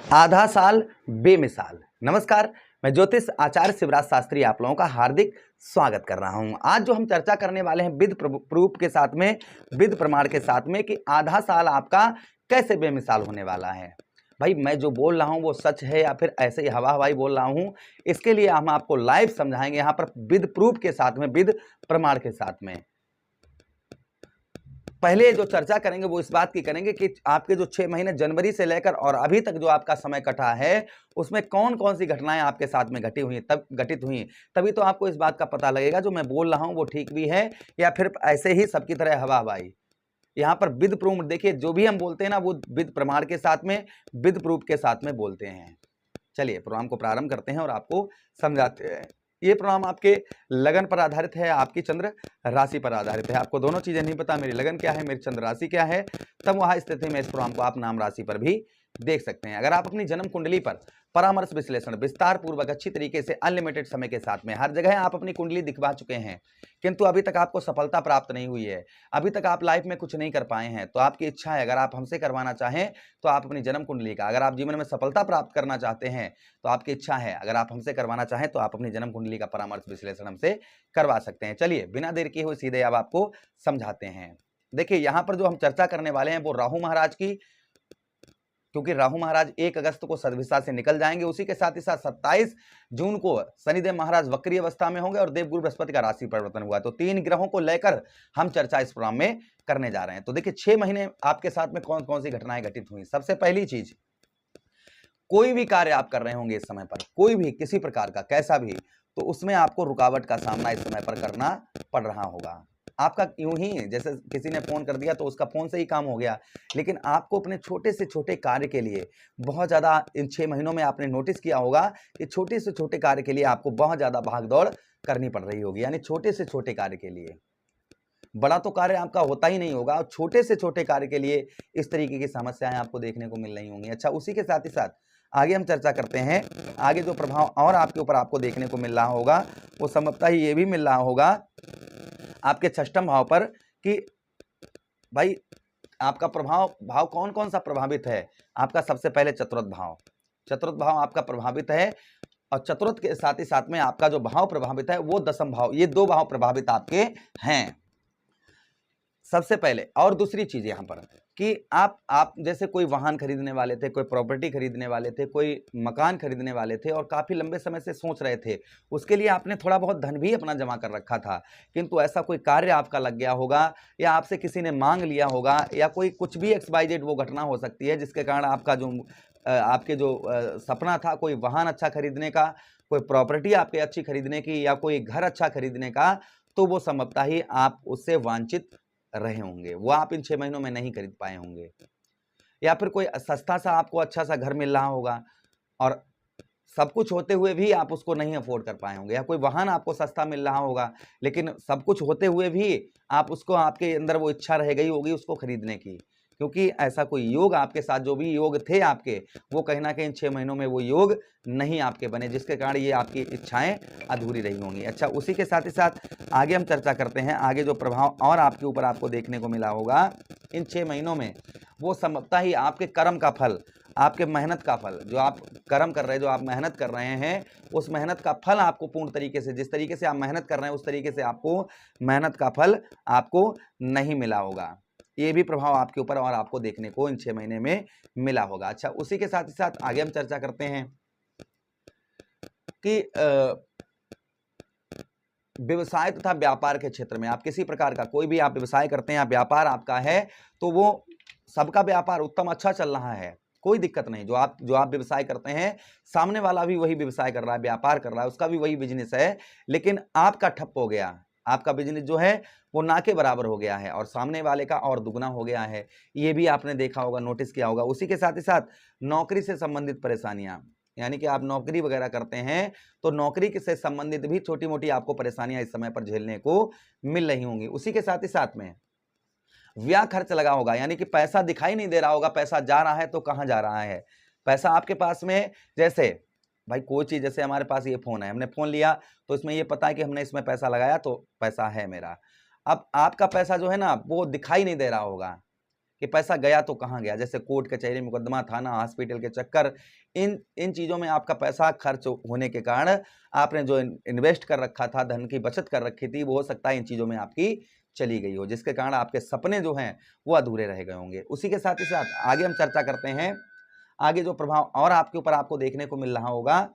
आधा साल बेमिसाल। नमस्कार, मैं ज्योतिष आचार्य शिवराज शास्त्री आप लोगों का हार्दिक स्वागत कर रहा हूं। आज जो हम चर्चा करने वाले हैं विद प्रूफ के साथ में, विद प्रमाण के साथ में कि आधा साल आपका कैसे बेमिसाल होने वाला है। भाई मैं जो बोल रहा हूं वो सच है या फिर ऐसे ही हवा हवाई बोल रहा हूं, इसके लिए हम आपको लाइव समझाएंगे यहां पर विद प्रूफ के साथ में, विद प्रमाण के साथ में। पहले जो चर्चा करेंगे वो इस बात की करेंगे कि आपके जो 6 महीने जनवरी से लेकर और अभी तक जो आपका समय कटा है उसमें कौन कौन सी घटनाएं आपके साथ में घटित हुई, तभी तो आपको इस बात का पता लगेगा जो मैं बोल रहा हूं वो ठीक भी है या फिर ऐसे ही सबकी तरह हवा हवाई। यहाँ पर विद प्रूफ देखिए, जो भी हम बोलते हैं ना वो विद प्रमाण के साथ में, विद प्रूफ के साथ में बोलते हैं। चलिए प्रोग्राम को प्रारंभ करते हैं और आपको समझाते हैं। ये प्रोग्राम आपके लगन पर आधारित है, आपकी चंद्र राशि पर आधारित है। आपको दोनों चीजें नहीं पता, मेरी लगन क्या है, मेरी चंद्र राशि क्या है, तब वहां स्थिति में इस प्रोग्राम को आप नाम राशि पर भी देख सकते हैं। अगर आप अपनी जन्म कुंडली पर परामर्श विश्लेषण विस्तार पूर्वक अच्छी तरीके से अनलिमिटेड समय के साथ में हर जगह आप अपनी कुंडली दिखवा चुके हैं, किंतु अभी तक आपको सफलता प्राप्त नहीं हुई है, अभी तक आप लाइफ में कुछ नहीं कर पाए हैं, तो आपकी इच्छा है अगर आप हमसे करवाना चाहें तो आप अपनी जन्म कुंडली का, अगर आप जीवन में सफलता प्राप्त करना चाहते हैं तो आपकी इच्छा है अगर आप हमसे करवाना चाहें तो आप अपनी जन्म कुंडली का परामर्श विश्लेषण हमसे करवा सकते हैं। चलिए बिना देर किए हुए सीधे अब आपको समझाते हैं। देखिए यहां पर जो हम चर्चा करने वाले हैं वो राहु महाराज की, क्योंकि राहु महाराज 1 अगस्त को सदभिसा से निकल जाएंगे, उसी के साथ ही साथ 27 जून को शनिदेव महाराज वक्री अवस्था में होंगे और देवगुरु बृहस्पति का राशि परिवर्तन हुआ। तो 3 ग्रहों को लेकर हम चर्चा इस प्रोग्राम में करने जा रहे हैं। तो देखिए 6 महीने आपके साथ में कौन कौन सी घटनाएं घटित हुई। सबसे पहली चीज, कोई भी कार्य आप कर रहे होंगे इस समय पर, कोई भी किसी प्रकार का कैसा भी, तो उसमें आपको रुकावट का सामना इस समय पर करना पड़ रहा होगा। आपका यूं ही जैसे किसी ने फोन कर दिया तो उसका फोन से ही काम हो गया, लेकिन आपको अपने छोटे से छोटे कार्य के लिए बहुत ज्यादा, इन 6 महीनों में आपने नोटिस किया होगा कि छोटे से छोटे कार्य के लिए आपको बहुत ज्यादा भागदौड़ करनी पड़ रही होगी। यानी छोटे से छोटे कार्य के लिए, बड़ा तो कार्य आपका होता ही नहीं होगा और छोटे से छोटे कार्य के लिए इस तरीके की समस्याएं आपको देखने को मिल रही होंगी। अच्छा, उसी के साथ ही साथ आगे हम चर्चा करते हैं। आगे जो प्रभाव और आपके ऊपर आपको देखने को मिल रहा होगा वो संभवतः ही ये भी मिल रहा होगा आपके 6ठम भाव पर कि भाई आपका भाव कौन कौन सा प्रभावित है। आपका सबसे पहले चतुर्थ भाव आपका प्रभावित है और चतुर्थ के साथ ही साथ में आपका जो भाव प्रभावित है वो 10म भाव, ये 2 भाव प्रभावित आपके हैं सबसे पहले। और दूसरी चीज यहां पर कि आप जैसे कोई वाहन खरीदने वाले थे, कोई प्रॉपर्टी खरीदने वाले थे, कोई मकान खरीदने वाले थे और काफी लंबे समय से सोच रहे थे, उसके लिए आपने थोड़ा बहुत धन भी अपना जमा कर रखा था, किंतु ऐसा कोई कार्य आपका लग गया होगा या आपसे किसी ने मांग लिया होगा या कोई कुछ भी XYZ वो घटना हो सकती है जिसके कारण आपका जो आपके जो सपना था कोई वाहन अच्छा खरीदने का, कोई प्रॉपर्टी आपके अच्छी खरीदने की या कोई घर अच्छा खरीदने का, तो वो संभवतः ही आप उससे वांछित रहे होंगे, वो आप इन 6 महीनों में नहीं खरीद पाए होंगे। या फिर कोई सस्ता सा आपको अच्छा सा घर मिल रहा होगा और सब कुछ होते हुए भी आप उसको नहीं अफोर्ड कर पाए होंगे, या कोई वाहन आपको सस्ता मिल रहा होगा लेकिन सब कुछ होते हुए भी आप उसको, आपके अंदर वो इच्छा रह गई होगी उसको खरीदने की, क्योंकि ऐसा कोई योग आपके साथ, जो भी योग थे आपके, वो कहीं ना कहीं 6 महीनों में वो योग नहीं आपके बने, जिसके कारण ये आपकी इच्छाएं अधूरी रही होंगी। अच्छा, उसी के साथ ही साथ आगे हम चर्चा करते हैं। आगे जो प्रभाव और आपके ऊपर आपको देखने को मिला होगा इन 6 महीनों में, वो संभवतः ही आपके कर्म का फल, आपके मेहनत का फल, जो आप कर्म कर रहे हैं, जो आप मेहनत कर रहे हैं, उस मेहनत का फल आपको पूर्ण तरीके से, जिस तरीके से आप मेहनत कर रहे हैं उस तरीके से आपको मेहनत का फल आपको नहीं मिला होगा। ये भी प्रभाव आपके ऊपर और आपको देखने को इन 6 महीने में मिला होगा। अच्छा, उसी के साथ ही साथ आगे हम चर्चा करते हैं कि व्यवसाय तथा व्यापार के क्षेत्र में आप किसी प्रकार का कोई भी आप व्यवसाय करते हैं या व्यापार आपका है, तो वो सबका व्यापार उत्तम अच्छा चल रहा है, कोई दिक्कत नहीं। जो आप व्यवसाय करते हैं, सामने वाला भी वही व्यवसाय कर रहा है, व्यापार कर रहा है, उसका भी वही बिजनेस है, लेकिन आपका ठप हो गया, आपका बिजनेस जो है वो ना के बराबर हो गया है और सामने वाले का और दुगना हो गया है। ये भी आपने देखा होगा, नोटिस किया होगा। उसी के साथ ही साथ नौकरी से संबंधित परेशानियां, यानी कि आप नौकरी वगैरह करते हैं तो नौकरी से संबंधित भी छोटी मोटी आपको परेशानियां इस समय पर झेलने को मिल रही होंगी। उसी के साथ ही साथ में व्यय खर्च लगा होगा, यानी कि पैसा दिखाई नहीं दे रहा होगा, पैसा जा रहा है तो कहां जा रहा है पैसा आपके पास में। जैसे भाई कोई चीज, जैसे हमारे पास ये फोन है, हमने फोन लिया तो इसमें ये पता है कि हमने इसमें पैसा लगाया तो पैसा है मेरा। अब आपका पैसा जो है ना वो दिखाई नहीं दे रहा होगा, कि पैसा गया तो कहाँ गया। जैसे कोर्ट कचहरी, मुकदमा, थाना, हॉस्पिटल के चक्कर, इन चीज़ों में आपका पैसा खर्च होने के कारण आपने जो इन्वेस्ट कर रखा था, धन की बचत कर रखी थी, वो हो सकता है इन चीज़ों में आपकी चली गई हो, जिसके कारण आपके सपने जो हैं वो अधूरे रह गए होंगे। उसी के साथ ही साथ आगे हम चर्चा करते हैं, आगे जो प्रभाव और आपके ऊपर आपको देखने को मिल रहा होगा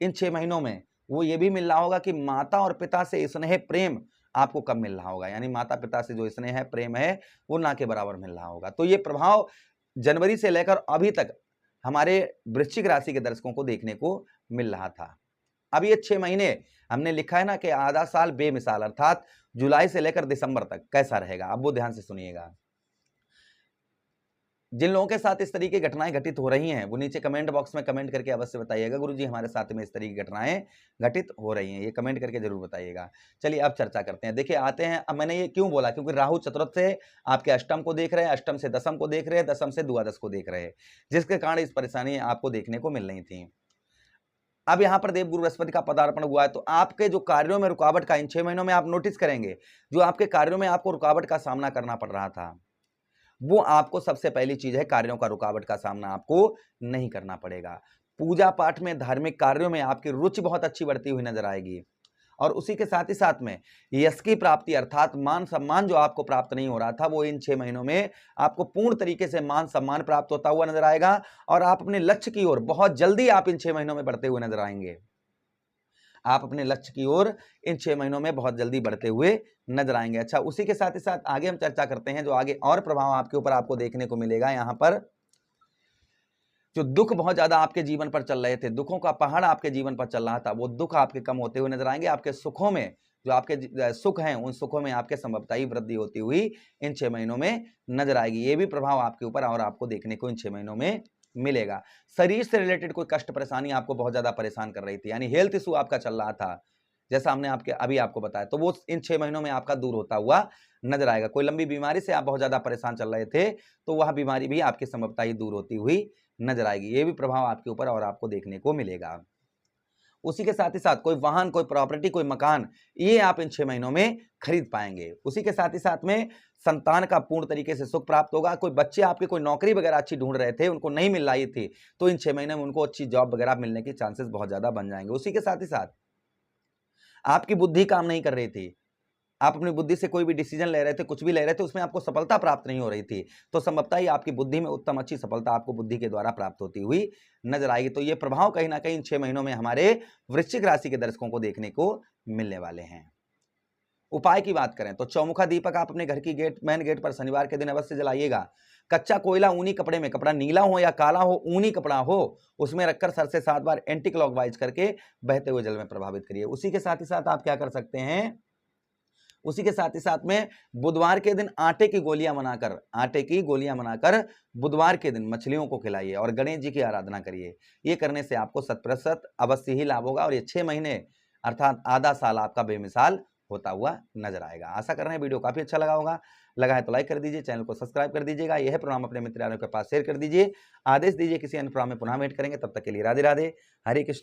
इन 6 महीनों में, वो ये भी मिल रहा होगा कि माता और पिता से स्नेह प्रेम आपको कम मिल रहा होगा, यानी माता पिता से जो स्नेह है, प्रेम है, वो ना के बराबर मिल रहा होगा। तो ये प्रभाव जनवरी से लेकर अभी तक हमारे वृश्चिक राशि के दर्शकों को देखने को मिल रहा था। अब ये 6 महीने हमने लिखा है ना कि आधा साल बेमिसाल, अर्थात जुलाई से लेकर दिसंबर तक कैसा रहेगा, अब वो ध्यान से सुनिएगा। जिन लोगों के साथ इस तरीके की घटनाएं घटित हो रही हैं, वो नीचे कमेंट बॉक्स में कमेंट करके अवश्य बताइएगा, गुरुजी हमारे साथ में इस तरीके की घटनाएं घटित हो रही हैं, ये कमेंट करके जरूर बताइएगा। चलिए अब चर्चा करते हैं। देखिए आते हैं, अब मैंने ये क्यों बोला, क्योंकि राहु चतुर्थ से आपके अष्टम को देख रहे हैं, अष्टम से दसम को देख रहे हैं, दसम से द्वादश को देख रहे हैं, जिसके कारण इस परेशानी आपको देखने को मिल रही थी। अब यहाँ पर देवगुरु बृहस्पति का पदार्पण हुआ है, तो आपके जो कार्यों में रुकावट का इन 6 महीनों में आप नोटिस करेंगे, जो आपके कार्यों में आपको रुकावट का सामना करना पड़ रहा था, वो आपको सबसे पहली चीज है, कार्यों का रुकावट का सामना आपको नहीं करना पड़ेगा। पूजा पाठ में, धार्मिक कार्यों में आपकी रुचि बहुत अच्छी बढ़ती हुई नजर आएगी, और उसी के साथ ही साथ में यश की प्राप्ति, अर्थात मान सम्मान जो आपको प्राप्त नहीं हो रहा था, वो इन 6 महीनों में आपको पूर्ण तरीके से मान सम्मान प्राप्त होता हुआ नजर आएगा, और आप अपने लक्ष्य की ओर बहुत जल्दी आप इन 6 महीनों में बढ़ते हुए नजर आएंगे। आप अपने लक्ष्य की ओर इन 6 महीनों में बहुत जल्दी बढ़ते हुए नजर आएंगे। अच्छा, उसी के साथ ही साथ आगे हम चर्चा करते हैं, जो आगे और प्रभाव आपके ऊपर आपको देखने को मिलेगा। यहाँ पर जो दुख बहुत ज्यादा आपके जीवन पर चल रहे थे, दुखों का पहाड़ आपके जीवन पर चल रहा था, वो दुख आपके कम होते हुए नजर आएंगे। आपके सुखों में, जो आपके सुख हैं, उन सुखों में आपके संभवतः ही वृद्धि होती हुई इन 6 महीनों में नजर आएगी। ये भी प्रभाव आपके ऊपर और आपको देखने को इन 6 महीनों में मिलेगा। शरीर से रिलेटेड कोई कष्ट परेशानी आपको बहुत ज्यादा परेशान कर रही थी, यानी हेल्थ इशू आपका चल रहा था, जैसा हमने अभी आपको बताया, तो वो इन 6 महीनों में आपका दूर होता हुआ नजर आएगा। कोई लंबी बीमारी से आप बहुत ज्यादा परेशान चल रहे थे, तो वह बीमारी भी आपकी संभवतः ही दूर होती हुई नजर आएगी। ये भी प्रभाव आपके ऊपर और आपको देखने को मिलेगा। उसी के साथ ही साथ कोई वाहन, कोई प्रॉपर्टी, कोई मकान, ये आप इन 6 महीनों में खरीद पाएंगे। उसी के साथ ही साथ में संतान का पूर्ण तरीके से सुख प्राप्त होगा। कोई बच्चे आपके कोई नौकरी वगैरह अच्छी ढूंढ रहे थे, उनको नहीं मिल रही थी, तो इन 6 महीने में उनको अच्छी जॉब वगैरह मिलने के चांसेस बहुत ज्यादा बन जाएंगे। उसी के साथ ही साथ आपकी बुद्धि काम नहीं कर रही थी, आप अपनी बुद्धि से कोई भी डिसीजन ले रहे थे, कुछ भी ले रहे थे, उसमें आपको सफलता प्राप्त नहीं हो रही थी, तो संभवतः ही आपकी बुद्धि में उत्तम अच्छी सफलता आपको बुद्धि के द्वारा प्राप्त होती हुई नजर आएगी। तो ये प्रभाव कहीं ना कहीं इन 6 महीनों में हमारे वृश्चिक राशि के दर्शकों को देखने को मिलने वाले हैं। उपाय की बात करें तो चौमुखा दीपक आप अपने घर की मेन गेट पर शनिवार के दिन अवश्य जलाइएगा। कच्चा कोयला ऊनी कपड़े में, कपड़ा नीला हो या काला हो, ऊनी कपड़ा हो, उसमें रखकर सर से 7 बार एंटी क्लॉकवाइज करके बहते हुए जल में प्रभावित करिए। उसी के साथ ही साथ आप क्या कर सकते हैं, उसी के साथ ही साथ में बुधवार के दिन आटे की गोलियां बनाकर बुधवार के दिन मछलियों को खिलाइए और गणेश जी की आराधना करिए। ये करने से आपको 100% अवश्य ही लाभ होगा, और ये 6 महीने अर्थात आधा साल आपका बेमिसाल होता हुआ नजर आएगा। आशा कर रहे हैं वीडियो काफी अच्छा लगा होगा। लगा है तो लाइक कर दीजिए, चैनल को सब्सक्राइब कर दीजिएगा। यह प्रोग्राम अपने मित्रों के पास शेयर कर दीजिए। आदेश दीजिए किसी अन्य प्रोग्राम में पुनः भेंट करेंगे, तब तक के लिए राधे राधे, हरे कृष्णा।